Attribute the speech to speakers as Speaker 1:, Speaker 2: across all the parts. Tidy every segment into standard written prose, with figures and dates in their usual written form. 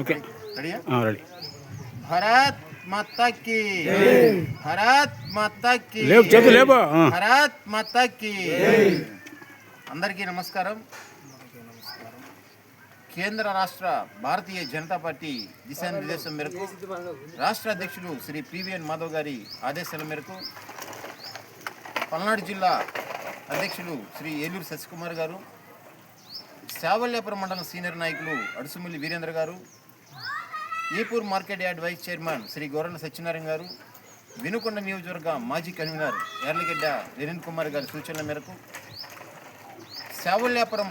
Speaker 1: Okay ready.
Speaker 2: Bharat Mata కీ భారత్ మాతా కీ
Speaker 1: లేవు చేతులు లేవు.
Speaker 2: భారత్ మాతా కీ. అందరికీ నమస్కారం. కేంద్ర రాష్ట్ర భారతీయ జనతా పార్టీ దిశానిర్దేశం మేరకు రాష్ట్ర అధ్యక్షులు శ్రీ పివిఎన్ మాధవ్ గారి ఆదేశాల మేరకు పల్నాడు జిల్లా అధ్యక్షులు శ్రీ ఏలూరు శశికుమార్ గారు, శావల్యాపురం మండలం సీనియర్ నాయకులు అడుసుమిల్లి వీరేంద్ర గారు, Ipur market yard vice chairman Shri Goranna Satyanarayana గారు, వినుకొండ నియోజకవర్గ మాజీ కన్వీనర్ ఎర్లగడ్డ వీరేంద్ర కుమార్ గారి సూచనల మేరకు శావల్యాపురం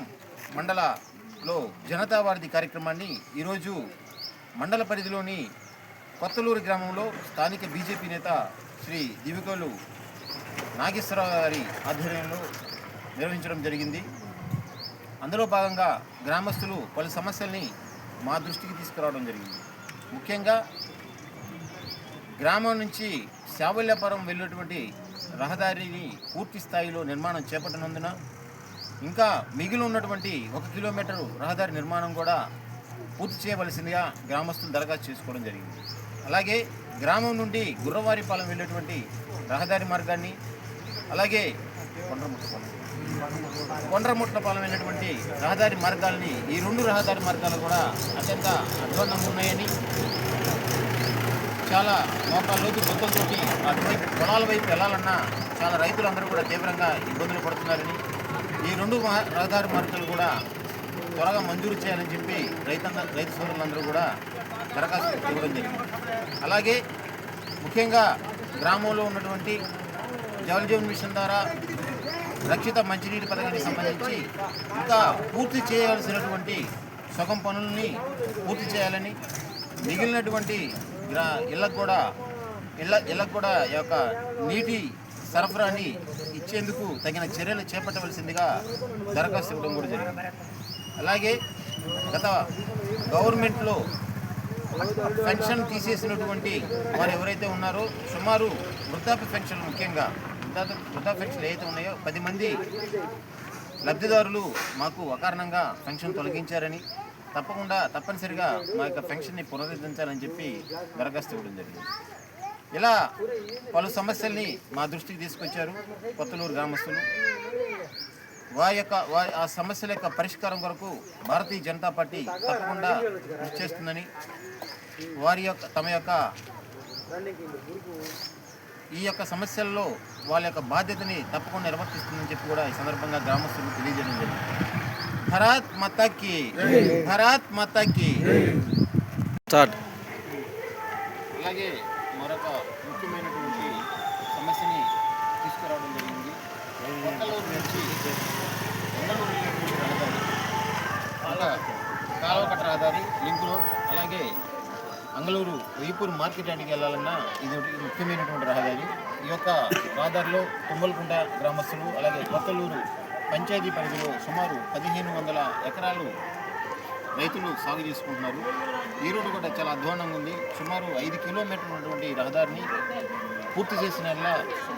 Speaker 2: మండలలో జనతా వారధి కార్యక్రమాన్ని ఈరోజు మండల పరిధిలోని కొత్తలూరు గ్రామంలో స్థానిక బీజేపీ నేత శ్రీ దివికోలు నాగేశ్వరరావు గారి ఆధ్వర్యంలో నిర్వహించడం జరిగింది. అందులో భాగంగా గ్రామస్తులు పలు సమస్యల్ని మా దృష్టికి తీసుకురావడం జరిగింది. ముఖ్యంగా గ్రామం నుంచి శావల్యాపురం వెళ్ళేటువంటి రహదారిని పూర్తి స్థాయిలో నిర్మాణం చేపట్టనందున ఇంకా మిగిలి ఉన్నటువంటి 1 కిలోమీటరు రహదారి నిర్మాణం కూడా పూర్తి చేయవలసిందిగా గ్రామస్తులు దరఖాస్తు చేసుకోవడం జరిగింది. అలాగే గ్రామం నుండి గుర్రవారిపాలెం వెళ్ళేటువంటి రహదారి మార్గాన్ని, అలాగే కొండ్రముట్లపాలెం వెళ్ళేటువంటి రహదారి మార్గాల్ని, ఈ 2 రహదారి మార్గాలు కూడా అత్యంత అధ్వాన్నంగా ఉన్నాయని, చాలా మోకాళ్ళ లోతు గుంతలతోటి అటువైపు పొలాల వైపు వెళ్ళాలన్నా చాలా రైతులందరూ కూడా తీవ్రంగా ఇబ్బందులు పడుతున్నారని, ఈ 2 రహదారి మార్గాలు కూడా త్వరగా మంజూరు చేయాలని చెప్పి రైతు సోదరులందరూ కూడా దరఖాస్తు ఇవ్వడం జరిగింది. అలాగే ముఖ్యంగా గ్రామంలో ఉన్నటువంటి జల్ జీవన్ మిషన్ ద్వారా రక్షిత మంచినీటి పథకానికి సంబంధించి ఇంకా పూర్తి చేయాల్సినటువంటి సగం పనులని పూర్తి చేయాలని, మిగిలినటువంటి ఇళ్ళకు కూడా ఈ యొక్క నీటి సరఫరాని ఇచ్చేందుకు తగిన చర్యలు చేపట్టవలసిందిగా దరఖాస్తు ఇవ్వడం కూడా జరిగింది. అలాగే గత గవర్నమెంట్లో పెన్షన్ తీసేసినటువంటి వారు ఎవరైతే ఉన్నారో సుమారు వృద్ధాప్య పెన్షన్లు, ముఖ్యంగా వృద్ధాప్య పెన్షన్లు ఏవైతే ఉన్నాయో 10 మంది లబ్ధిదారులు మాకు అకారణంగా పెన్షన్ తొలగించారని, తప్పనిసరిగా మా యొక్క పెన్షన్ని పునరుద్ధరించాలని చెప్పి దరఖాస్తు ఇవ్వడం జరిగింది. ఇలా పలు సమస్యల్ని మా దృష్టికి తీసుకొచ్చారు కొత్తలూరు గ్రామస్తులు. ఆ సమస్యల యొక్క పరిష్కారం కొరకు భారతీయ జనతా పార్టీ తప్పకుండా కృషి చేస్తుందని, ఈ యొక్క సమస్యల్లో వాళ్ళ యొక్క బాధ్యతని తప్పకుండా నిర్వర్తిస్తుందని చెప్పి కూడా ఈ సందర్భంగా గ్రామస్తులు తెలియజేయడం జరిగింది. భారత్ మాతా కీ, భారత్ మాతా కీ. అలాగే మరొక ముఖ్యమైనటువంటి సమస్యని తీసుకురావడం జరిగింది. కొత్తలూరు నుంచి కాలువకట్ట రహదారి, లింక్ రోడ్, అలాగే అంగళూరు ఈపూర్ మార్కెట్ యార్డ్కి వెళ్ళాలన్నా ఇది ముఖ్యమైనటువంటి రహదారి. ఈ యొక్క రహదారిలో తుమ్మలకుంట గ్రామస్తులు, అలాగే కొత్తలూరు పంచాయతీ పరిధిలో సుమారు 1500 ఎకరాలు రైతులు సాగు చేసుకుంటున్నారు. ఈ రోడ్డు కూడా చాలా అధ్వానంగా ఉంది. సుమారు 5 కిలోమీటర్లు ఉన్నటువంటి రహదారిని పూర్తి చేసిన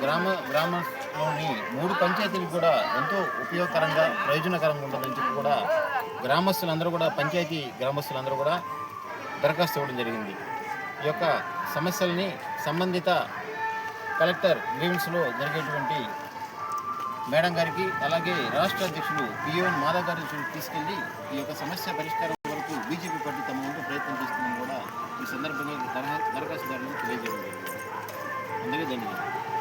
Speaker 2: గ్రామంలోని 3 పంచాయతీలకు కూడా ఎంతో ఉపయోగకరంగా, ప్రయోజనకరంగా ఉంటుందని చెప్పి కూడా పంచాయతీ గ్రామస్తులందరూ కూడా దరఖాస్తు ఇవ్వడం జరిగింది. ఈ యొక్క సమస్యల్ని సంబంధిత కలెక్టర్ గ్రీవెన్స్లో జరిగేటువంటి మేడం గారికి, అలాగే రాష్ట్ర అధ్యక్షులు పివిఎన్ మాధవ్ గారి తీసుకెళ్లి ఈ యొక్క సమస్య పరిష్కారం వరకు బీజేపీ పార్టీ తమ వంతు ప్రయత్నం చేస్తుందని కూడా ఈ సందర్భంగా దరఖాస్తుదారులకు తెలియజేయడం జరిగింది. అందరికీ ధన్యవాదాలు.